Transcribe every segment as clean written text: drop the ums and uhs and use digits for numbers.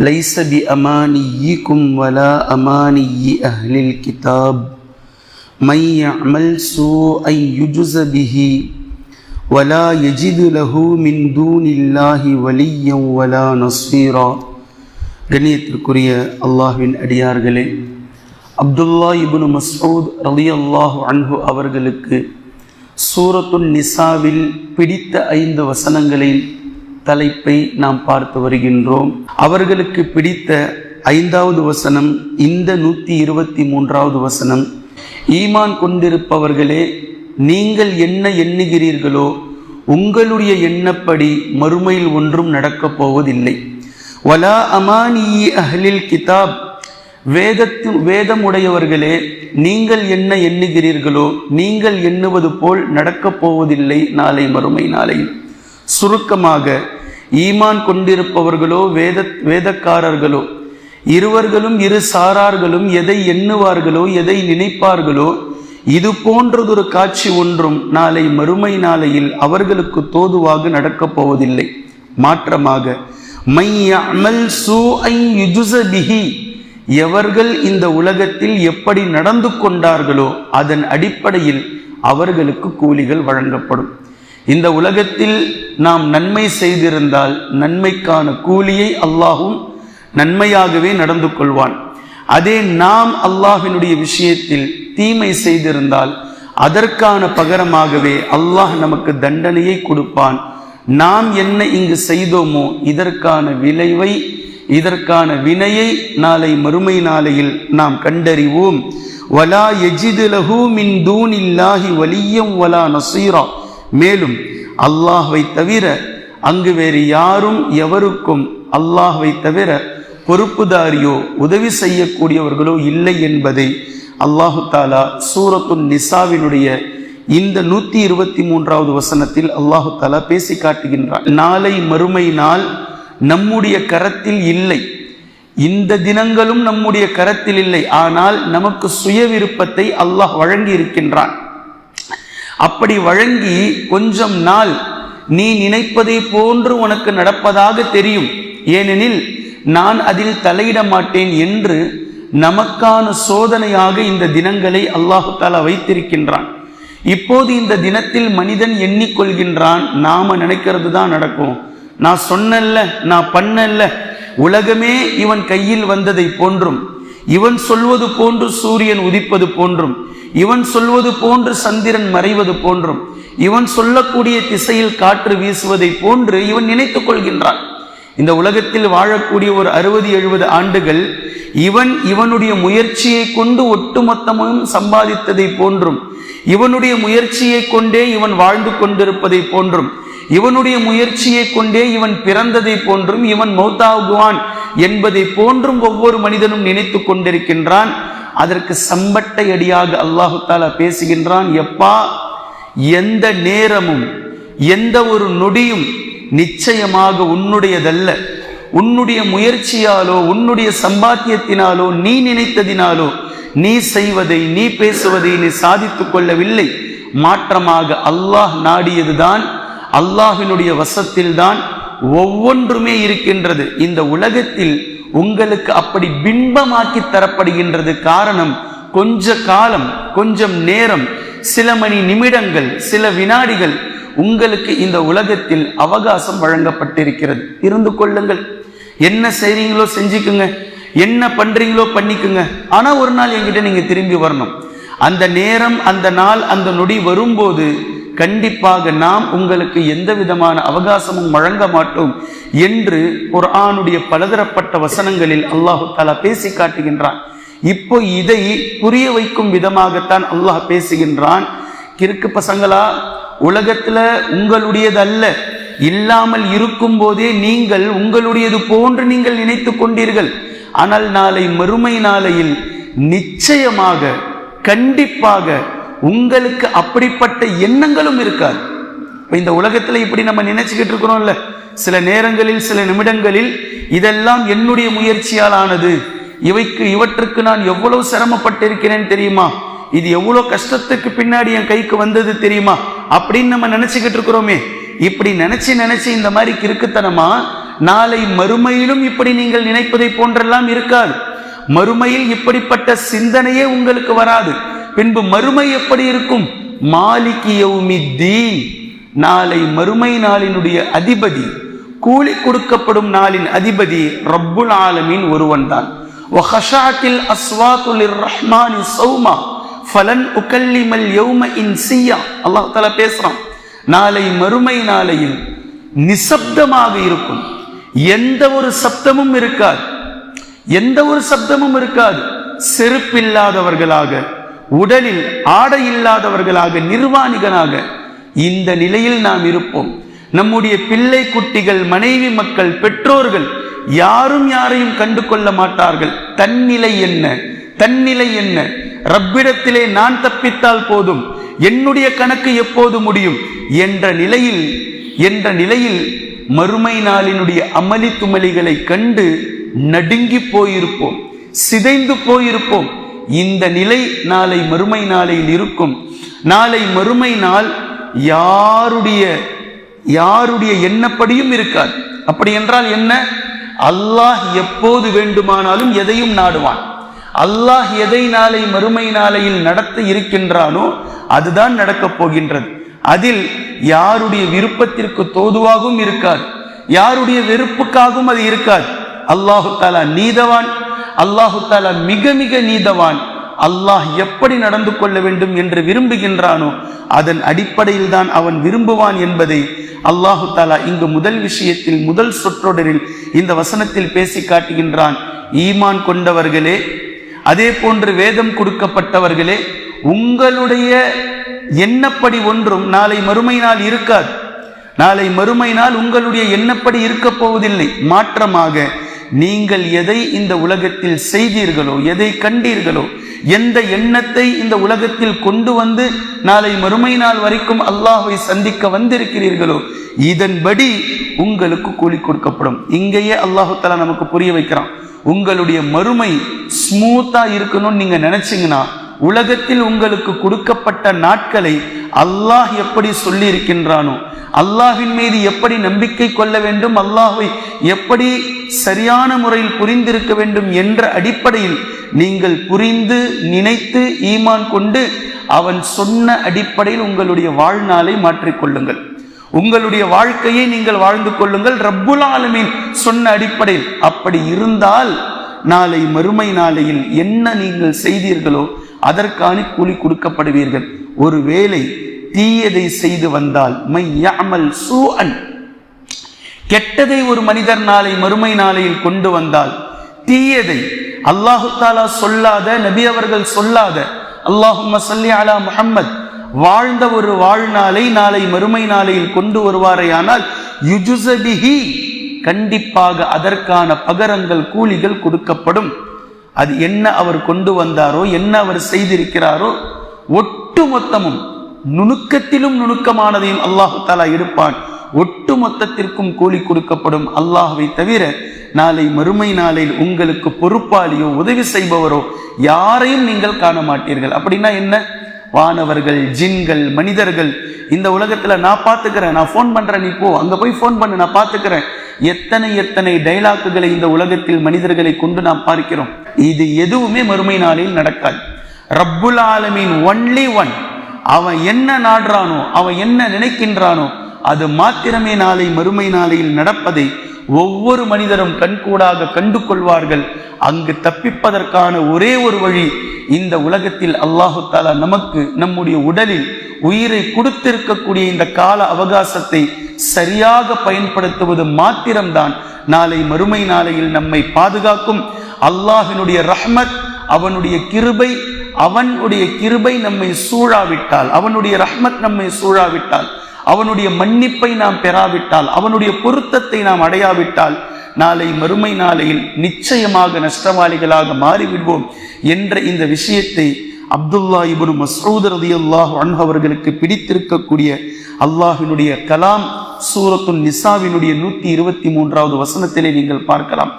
ليس بأمانيكم ولا أماني أهل الكتاب من يعمل سوءا يجز به ولا يجد له من دون الله وليا ولا نصيرا. கண்ணியத்திற்குரிய அல்லாஹ்வின் அடியார்களே, அப்துல்லா இப்னு மஸ்ஊத் ரலியல்லாஹு அன்ஹு அவர்களுக்கு சூரத்துன் நிசாவில் பிடித்த 5 வசனங்களின் தலைப்பை நாம் பார்த்து வருகின்றோம். அவர்களுக்கு பிடித்த 5வது வசனம் இந்த 123வது வசனம். ஈமான் கொண்டிருப்பவர்களே, நீங்கள் என்ன எண்ணுகிறீர்களோ உங்களுடைய எண்ணப்படி மறுமையில் ஒன்றும் நடக்கப் போவதில்லை. வலா அமானி அஹ்லில் கிதாப், வேதமுடையவர்களே, நீங்கள் என்ன எண்ணுகிறீர்களோ நீங்கள் எண்ணுவது போல் நடக்கப் போவதில்லை நாளை மறுமை நாளையில். சுருக்கமாக, ஈமான் கொண்டிருப்பவர்களோ வேதக்காரர்களோ இருவர்களும் இரு சாரார்களும் எதை எண்ணுவார்களோ எதை நினைப்பார்களோ இது போன்றதொரு காட்சி ஒன்றும் நாளை மறுமை நாளையில் அவர்களுக்கு தோதுவாக நடக்கப் போவதில்லை. மாற்றமாக, மையமல் சூஐ யுஜுஸ பிஹி, எவர்கள் இந்த உலகத்தில் எப்படி நடந்து கொண்டார்களோ அதன் அடிப்படையில் அவர்களுக்கு கூலிகள் வழங்கப்படும். இந்த உலகத்தில் நாம் நன்மை செய்திருந்தால் நன்மைக்கான கூலியை அல்லாஹும் நன்மையாகவே நடந்து கொள்வான். அதே நாம் அல்லாஹ்வினுடைய விஷயத்தில் தீமை செய்திருந்தால் அதற்கான பகரமாகவே அல்லாஹ் நமக்கு தண்டனையை கொடுப்பான். நாம் என்ன இங்கு செய்தோமோ இதற்கான விளைவை, இதற்கான வினையை நாளை மறுமை நாளையில் நாம் கண்டறிவோம். வலா யஜிது லஹு மின் தூனில்லாஹி வலிய்யம் வலா நஸீரா, மேலும் அல்லாஹ்வை தவிர அங்கு வேறு யாரும் எவருக்கும் அல்லாஹ்வை தவிர பொறுப்புதாரியோ உதவி செய்யக்கூடியவர்களோ இல்லை என்பதை அல்லாஹு தாலா சூரத்துன் நிசாவினுடைய இந்த 123வது வசனத்தில் அல்லாஹு தாலா பேசி காட்டுகின்றார். நாளை மறுமை நாள் நம்முடைய கரத்தில் இல்லை, இந்த தினங்களும் நம்முடைய கரத்தில் இல்லை. ஆனால் நமக்கு சுய விருப்பத்தை அல்லாஹ் வழங்கி இருக்கின்றான். அப்படி வழங்கி கொஞ்சம் நாள் நீ நினைப்பதை போன்று உனக்கு நடப்பதாக தெரியும், ஏனெனில் நான் அதில் தலையிட மாட்டேன் என்று நமக்கான சோதனையாக இந்த தினங்களை அல்லாஹு தஆலா வைத்திருக்கின்றான். இப்போது இந்த தினத்தில் மனிதன் எண்ணிக்கொள்கின்றான், நாம நினைக்கிறது தான் நடக்கும், நான் சொன்னல்ல, நான் பண்ணல்ல, உலகமே இவன் கையில் வந்ததை போன்றும், இவன் சொல்வது போன்று சூரியன் உதிப்பது போன்றும், இவன் சொல்வது போன்று சந்திரன் மறைவது போன்றும், இவன் சொல்லக்கூடிய திசையில் காற்று வீசுவதை போன்று இவன் நினைத்துக் கொள்கின்றான். இந்த உலகத்தில் வாழக்கூடிய ஒரு 60-70 ஆண்டுகள் இவனுடைய முயற்சியை கொண்டு ஒட்டுமொத்தமும் சம்பாதித்ததை போன்றும், இவனுடைய முயற்சியை கொண்டே இவன் வாழ்ந்து கொண்டிருப்பதை போன்றும், இவனுடைய முயற்சியை கொண்டே இவன் பிறந்ததை போன்றும், இவன் மௌத்தாகுவான் என்பதை போன்றும் ஒவ்வொரு மனிதனும் நினைத்து கொண்டிருக்கின்றான். அதற்கு சம்பட்டை அடியாக அல்லாஹு தாலா பேசுகின்றான், எப்பா, எந்த நேரமும் எந்த ஒரு நொடியும் நிச்சயமாக உன்னுடையதல்ல. உன்னுடைய முயற்சியாலோ உன்னுடைய சம்பாத்தியத்தினாலோ நீ நினைத்ததினாலோ நீ செய்வதை நீ பேசுவதை நீ சாதித்துக் கொள்ளவில்லை. மாற்றமாக அல்லாஹ் நாடியதுதான், அல்லாஹ்வினுடைய வசத்தில்தான் ஒவ்வொன்றுமே இருக்கின்றது. இந்த உலகத்தில் உங்களுக்கு அப்படி பிம்பமாக்கி தரப்படுகின்றது. காரணம், கொஞ்ச காலம், கொஞ்சம் நேரம், சில மணி நிமிடங்கள், சில வினாடிகள் உங்களுக்கு இந்த உலகத்தில் அவகாசம் வழங்கப்பட்டிருக்கிறது. இருந்து கொள்ளுங்கள், என்ன செய்றீங்களோ செஞ்சுக்குங்க, என்ன பண்றீங்களோ பண்ணிக்குங்க. ஆனா ஒரு நாள் என்கிட்ட நீங்க திரும்பி வரணும். அந்த நேரம், அந்த நாள், அந்த நொடி வரும்போது கண்டிப்பாக நாம் உங்களுக்கு எந்த விதமான அவகாசமும் வழங்க மாட்டோம் என்று குர்ஆனுடைய பலதரப்பட்ட வசனங்களில் அல்லாஹு தஆலா பேசி காட்டுகின்றான். இப்போ இதை புரிய வைக்கும் விதமாகத்தான் அல்லாஹ் பேசுகின்றான். கிறுக்கு பசங்களா, உலகத்துல உங்களுடையது அல்ல, இல்லாமல் இருக்கும் போதே நீங்கள் உங்களுடையது போன்று நீங்கள் நினைத்து கொண்டீர்கள். ஆனால் நாளை மறுமை நாளையில் நிச்சயமாக கண்டிப்பாக உங்களுக்கு அப்படிப்பட்ட எண்ணங்களும் இருக்காது. இந்த உலகத்துல இப்படி நம்ம நினைச்சுக்கிட்டு இருக்கிறோம்ல, சில நேரங்களில் சில நிமிடங்களில் இதெல்லாம் என்னுடைய முயற்சியால் ஆனது, இவற்றுக்கு நான் எவ்வளவு சிரமப்பட்டிருக்கிறேன் தெரியுமா, இது எவ்வளவு கஷ்டத்துக்கு பின்னாடி என் கைக்கு வந்தது தெரியுமா அப்படின்னு நம்ம நினைச்சுக்கிட்டு இருக்கிறோமே. இப்படி நினைச்சு இந்த மாதிரி கிறுக்குத்தனமா நாளை மறுமையிலும் இப்படி நீங்கள் நினைப்பதை போன்றெல்லாம் இருக்காது. மறுமையில் இப்படிப்பட்ட சிந்தனையே உங்களுக்கு வராது. பின்பு மறுமை எப்படி இருக்கும்? மாலிகி யௌமித்தீன், நாளை மறுமை நாளினுடைய அதிபதி, கூலி கொடுக்கப்படும் நாளின் அதிபதி ரப்புல் ஆலமீன் ஒருவன் தான். வஹஷாத்தில் அஸ்வாத்து லிர்ரஹ்மானி ஸௌமா ஃபலன் உகல்லிமல் யௌம இன்சியா. அல்லாஹ் தஆலா பேசுறான், நாளை மறுமை நாளையில் நிசப்தமாக இருக்கும். எந்த ஒரு சப்தமும் இருக்காது, எந்த ஒரு சப்தமும் இருக்காது. செருப்பில்லாதவர்களாக, உடலில் ஆடை இல்லாதவர்களாக, நிர்வாணிகனாக இந்த நிலையில் நாம் இருப்போம். நம்முடைய பிள்ளை குட்டிகள், மனைவி மக்கள், பெற்றோர்கள் யாரும் யாரையும் கண்டு கொள்ள மாட்டார்கள். தன்னிலை என்ன, தன்னிலை என்ன? ரப்பிடத்திலே நான் தப்பித்தால் போதும், என்னுடைய கணக்கு எப்போது முடியும் என்ற நிலையில் மறுமை நாளினுடைய அமளி துமளிகளை கண்டு நடுங்கி போயிருப்போம், சிதைந்து போயிருப்போம். இந்த நிலை நாளை மறுமை நாளையில் இருக்கும். நாளை மறுமை நாள் யாருடைய எண்ணப்படியும் இருக்காது. அப்படி என்றால் என்ன? அல்லாஹ் எப்போது வேண்டுமானாலும் எதையும் நாடுவான். அல்லாஹ் எதை நாளை மறுமை நாளையில் நடத்த இருக்கின்றானோ அதுதான் நடக்கப் போகின்றது. அதில் யாருடைய விருப்பத்திற்கு தோதுவாகவும் இருக்காது, யாருடைய வெறுப்புக்காகவும் அது இருக்காது. அல்லாஹு தஆலா நீதவான், அல்லாஹு தஆலா மிக மிக நீதவான். அல்லாஹ் எப்படி நடந்து கொள்ள வேண்டும் என்று விரும்புகின்றானோ அதன் அடிப்படையில் தான் அவன் விரும்புவான் என்பதை அல்லாஹு தஆலா இங்கு முதல் விஷயத்தில், முதல் சொற்றொடரில் இந்த வசனத்தில் பேசி காட்டுகின்றான். ஈமான் கொண்டவர்களே, அதே போன்று வேதம் கொடுக்கப்பட்டவர்களே, உங்களுடைய எண்ணப்படி ஒன்றும் நாளை மறுமை நாள் இருக்காது. நாளை மறுமை நாள் உங்களுடைய எண்ணப்படி இருக்க போவதில்லை. மாற்றமாக நீங்கள் எதை இந்த உலகத்தில் செய்தீர்களோ, எதை கண்டீர்களோ, எந்த எண்ணத்தை இந்த உலகத்தில் கொண்டு வந்து நாளை மறுமை நாள் வரைக்கும் அல்லாஹ்வை சந்திக்க வந்திருக்கிறீர்களோ இதன்படி உங்களுக்கு கூலி கொடுக்கப்படும். இங்கேயே அல்லாஹு தஆலா நமக்கு புரிய வைக்கிறான். உங்களுடைய மறுமை ஸ்மூத்தா இருக்கணும்னு நீங்க நினைச்சீங்கன்னா, உலகத்தில் உங்களுக்கு கொடுக்கப்பட்ட நாட்களை அல்லாஹ் எப்படி சொல்லி இருக்கின்றானோ, அல்லாஹ்வின் மீது எப்படி நம்பிக்கை கொள்ள வேண்டும், அல்லாஹ்வை எப்படி சரியான முறையில் புரிந்திருக்க வேண்டும் என்ற அடிப்படையில் நீங்கள் புரிந்து நினைத்து ஈமான் கொண்டு அவன் சொன்ன அடிப்படையில் உங்களுடைய வாழ்நாளை மாற்றிக்கொள்ளுங்கள். உங்களுடைய வாழ்க்கையை நீங்கள் வாழ்ந்து கொள்ளுங்கள் ரப்புல் ஆலமீன் சொன்ன அடிப்படையில். அப்படி இருந்தால் நாளை மறுமை நாளையில் என்ன நீங்கள் செய்தீர்களோ அதற்கான கூலி கொடுக்கப்படுவீர்கள். ஒருவேளை தீயதை செய்து வந்தால், மை யஅமல் சூஅன், கெட்டதை ஒரு மனிதர் நாளை மறுமை நாளையில் கொண்டு வந்தால், தீயதை அல்லாஹு தஆலா சொல்லாத, நபி அவர்கள் சொல்லாத, அல்லாஹும்ம ஸல்லி அலா முஹம்மத் வாழ்ந்த ஒரு வாழ்நாளை நாளை மறுமை நாளையில் கொண்டு வருவாரையானால் யுஜ்ஸபிஹி, கண்டிப்பாக அதற்கான பகரங்கள், கூலிகள் கொடுக்கப்படும். அது என்ன அவர் கொண்டு வந்தாரோ, என்ன அவர் செய்திருக்கிறாரோ ஒட்டு மொத்தமும், நுணுக்கத்திலும் நுணுக்கமானதையும் அல்லாஹு தஆலா எடுப்பான். ஒட்டு மொத்தத்திற்கும் கூலி கொடுக்கப்படும். அல்லாஹ்வை தவிர நாளை மறுமை நாளில் உங்களுக்கு பொறுப்பாளியோ உதவி செய்பவரோ யாரையும் நீங்கள் காண மாட்டீர்கள். அப்படின்னா என்ன? வானவர்கள், ஜின்கள், மனிதர்கள், இந்த உலகத்துல நான் பார்த்துக்கிறேன், நான் போன் பண்றேன், நீ போ அங்க போய் போன் பண்ணு, நான் பார்த்துக்கிறேன், எத்தனை டைலாக்குகளை இந்த உலகத்தில் மனிதர்களை கொண்டு நாம் பார்க்கிறோம். இது எதுவுமே மறுமை நாளில் நடக்காது. ரப்புல் ஆலமீன் ஒன்லி ஒன். அவன் என்ன நாடுறானோ, அவன் என்ன நினைக்கின்றானோ அது மாத்திரமே நாளை மறுமை நாளையில் நடப்பதை ஒவ்வொரு மனிதரும் கண்கூடாக கண்டு கொள்வார்கள். அங்கு தப்பிப்பதற்கான ஒரே ஒரு வழி, இந்த உலகத்தில் அல்லாஹு தஆலா நமக்கு நம்முடைய உடலில் உயிரை கொடுத்திருக்கக்கூடிய இந்த கால அவகாசத்தை சரியாக பயன்படுத்துவது மாத்திரம்தான் நாளை மறுமை நாளையில் நம்மை பாதுகாக்கும். அல்லாஹ்வினுடைய ரஹ்மத், அவனுடைய கிருபை, அவனுடைய கிருபை நம்மை சூழாவிட்டால், அவனுடைய ரஹ்மத் நம்மை சூழாவிட்டால், அவனுடைய மன்னிப்பை நாம் பெறாவிட்டால், அவனுடைய பொருத்தத்தை நாம் அடையாவிட்டால் நாளை மறுமை நாளையில் நிச்சயமாக நஷ்டவாளிகளாக மாறிவிடுவோம் என்ற இந்த விஷயத்தை அப்துல்லா இப்னு மஸ்ஊத் ரலியல்லாஹு அன்ஹு அவர்களுக்கு பிடித்திருக்கக்கூடிய அல்லாஹ்வினுடைய கலாம் சூரத்துன் நிசாவினுடைய 123வது வசனத்திலே நீங்கள் பார்க்கலாம்.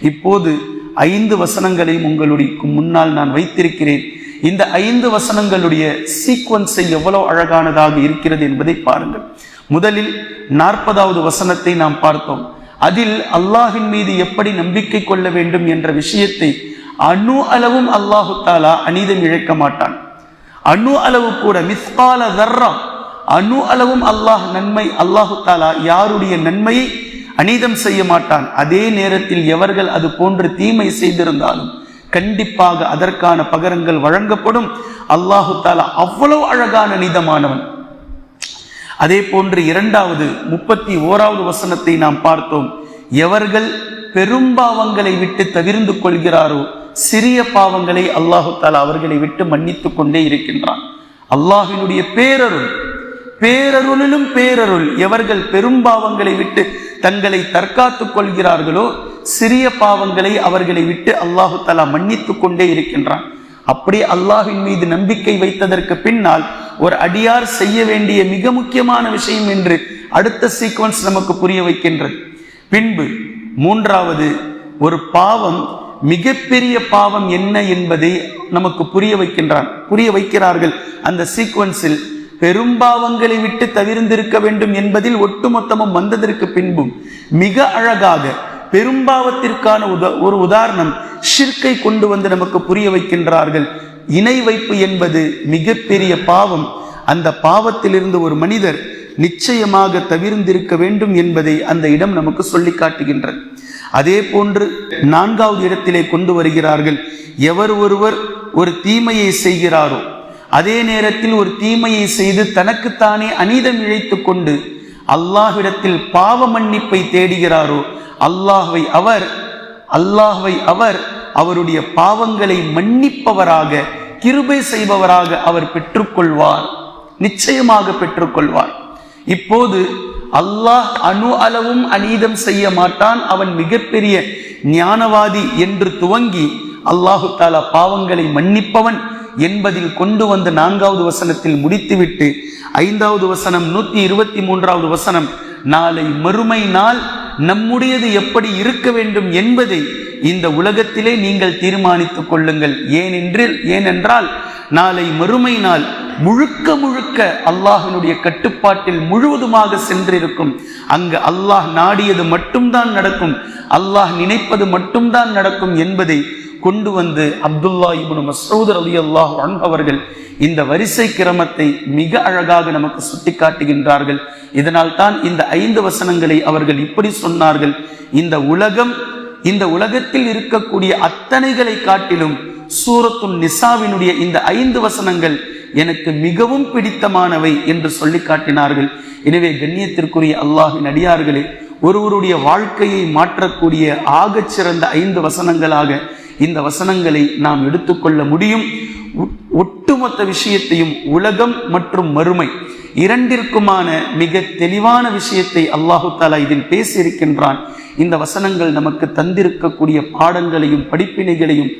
இப்போது 5 வசனங்களையும் உங்களுக்கு முன்னால் நான் வைத்திருக்கிறேன். இந்த 5 வசனங்களுடைய சீக்வன்ஸை எவ்வளவு அழகானதாக இருக்கிறது என்பதை பாருங்கள். முதலில் 40வது வசனத்தை நாம் பார்த்தோம். அதில் அல்லாஹின் மீது எப்படி நம்பிக்கை கொள்ள வேண்டும் என்ற விஷயத்தை அணு அளவும் அல்லாஹு தாலா அநீதம் இழைக்க மாட்டான். அணு அளவு கூட, மிஸ்கால தர்ரா, அணு அளவும் அல்லாஹு தாலா யாருடைய நன்மையை அநீதம் செய்ய மாட்டான். அதே நேரத்தில் எவர்கள் அது போன்று தீமை செய்திருந்தாலும் கண்டிப்பாக அதற்கான பகரங்கள் வழங்கப்படும். அல்லாஹு தாலா அவ்வளவு அழகான நீதமானவன். அதே போன்று 31வது வசனத்தை நாம் பார்த்தோம். எவர்கள் பெரும்பாவங்களை விட்டு தவிர்ந்து கொள்கிறாரோ சிறிய பாவங்களை அல்லாஹு தாலா அவர்களை விட்டு மன்னித்து கொண்டே இருக்கின்றான். அல்லாஹினுடைய பேரருளிலும் பேரருள். எவர்கள் பெரும்பாவங்களை விட்டு தங்களை தற்காத்துக் கொள்கிறார்களோ சிறிய பாவங்களை அவர்களை விட்டு அல்லாஹு தாலா மன்னித்து கொண்டே இருக்கின்றான். அப்படி அல்லாஹின் மீது நம்பிக்கை வைத்ததற்கு பின்னால் ஒரு அடியார் செய்ய வேண்டிய மிக முக்கியமான விஷயம் என்று அடுத்த சீக்வன்ஸ் நமக்கு புரிய வைக்கின்றது. பின்பு 3வது ஒரு பாவம், மிகப்பெரிய பாவம் என்ன என்பதை நமக்கு புரிய வைக்கிறார்கள். அந்த சீக்வன்ஸில் பெரும்பாவங்களை விட்டு தவிர்ந்திருக்க வேண்டும் என்பதில் ஒட்டுமொத்தமும் வந்ததற்கு பின்பும் மிக அழகாக பெரும்பாவத்திற்கான ஒரு உதாரணம் ஷிர்கை கொண்டு வந்து நமக்கு புரிய வைக்கின்றார்கள். இணை வைப்பு என்பது மிகப்பெரிய பாவம். அந்த பாவத்திலிருந்து ஒரு மனிதர் நிச்சயமாக தவிர்ந்திருக்க வேண்டும் என்பதை அந்த இடம் நமக்கு சொல்லி காட்டுகின்றது. அதே போன்று 4வது இடத்திலே கொண்டு வருகிறார்கள். எவர் ஒருவர் ஒரு தீமையை செய்கிறாரோ, அதே நேரத்தில் ஒரு தீமையை செய்து தனக்குத்தானே அநீதம் இழைத்து கொண்டு அல்லாஹ்விடத்தில் பாவ மன்னிப்பை தேடுகிறாரோ, அல்லாஹ்வை அவர் அவருடைய பாவங்களை மன்னிப்பவராக, கிருபை செய்பவராக அவர் பெற்றுக்கொள்வார், நிச்சயமாக பெற்றுக்கொள்வார். இப்போது அல்லாஹ் அணு அளவும் அநீதம் செய்ய மாட்டான், அவன் மிகப்பெரிய ஞானவாதி என்று துவங்கி அல்லாஹு தாலா பாவங்களை மன்னிப்பவன் என்பதில் கொண்டு வந்த 4வது வசனத்தில் முடித்துவிட்டு 5வது வசனம் 123வது வசனம், நாளை மறுமை நாள் நம்முடையது எப்படி இருக்க வேண்டும் என்பதை இந்த உலகத்திலே நீங்கள் தீர்மானித்துக் கொள்ளுங்கள். ஏனென்றால் நாளை மறுமை நாள் முழுக்க அல்லாஹினுடைய கட்டுப்பாட்டில் முழுவதுமாக சென்றிருக்கும். அங்கு அல்லாஹ் நாடியது மட்டும்தான் நடக்கும், அல்லாஹ் நினைப்பது மட்டும்தான் நடக்கும் என்பதை கொண்டு வந்து அப்துல்லா இப்னு மஸ்ஊத் ரலியல்லாஹு அன்ஹு அவர்கள் இந்த வரிசை கிரமத்தை மிக அழகாக நமக்கு சுட்டி காட்டுகின்றார்கள். இதனால் தான் இந்த 5 வசனங்களை அவர்கள் இப்படி சொன்னார்கள். இந்த உலகத்தில் இருக்கக்கூடிய அத்தனைகளை காட்டிலும் சூரத்துன் நிசாவினுடைய இந்த 5 வசனங்கள் எனக்கு மிகவும் பிடித்தமானவை என்று சொல்லி காட்டினார்கள். எனவே கண்ணியத்திற்குரிய அல்லாஹ்வின் அடியார்களே, ஒருவருடைய வாழ்க்கையை மாற்றக்கூடிய ஆகச் சிறந்த 5 வசனங்களாக இந்த வசனங்களை நாம் எடுத்துக்கொள்ள முடியும். ஒட்டுமொத்த விஷயத்தையும், உலகம் மற்றும் மறுமை இரண்டிற்குமான மிக தெளிவான விஷயத்தை அல்லாஹு தாலா இதில் பேசியிருக்கின்றான். இந்த வசனங்கள் நமக்கு தந்திருக்கக்கூடிய பாடங்களையும் படிப்பினைகளையும்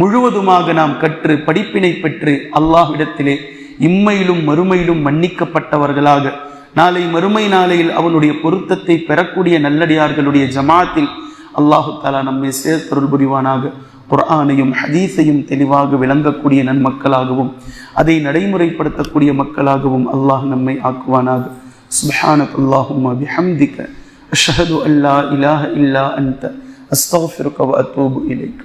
முழுவதுமாக நாம் கற்று படிப்பினை பெற்று அல்லாஹ்விடத்திலே இம்மையிலும் மறுமையிலும் மன்னிக்கப்பட்டவர்களாக நாளை மறுமை நாளையில் அவனுடைய பொருத்தத்தை பெறக்கூடிய நல்லடியார்களுடைய ஜமாத்தில் அல்லாஹு தாலா நம்மை சேர்த்தருள் புரிவானாக. குர்ஆனையும் ஹதீஸையும் தெளிவாக விளங்கக்கூடிய நன்மக்களாகவும் அதை நடைமுறைப்படுத்தக்கூடிய மக்களாகவும் அல்லாஹ் நம்மை ஆக்குவானாக. சுப்ஹானக அல்லாஹும்ம பிஹம்திக அஷ்ஹது அல்லா இலாஹ இல்லா அன்த அஸ்தக்ஃபிருக வ அத்தூபு இலைக்.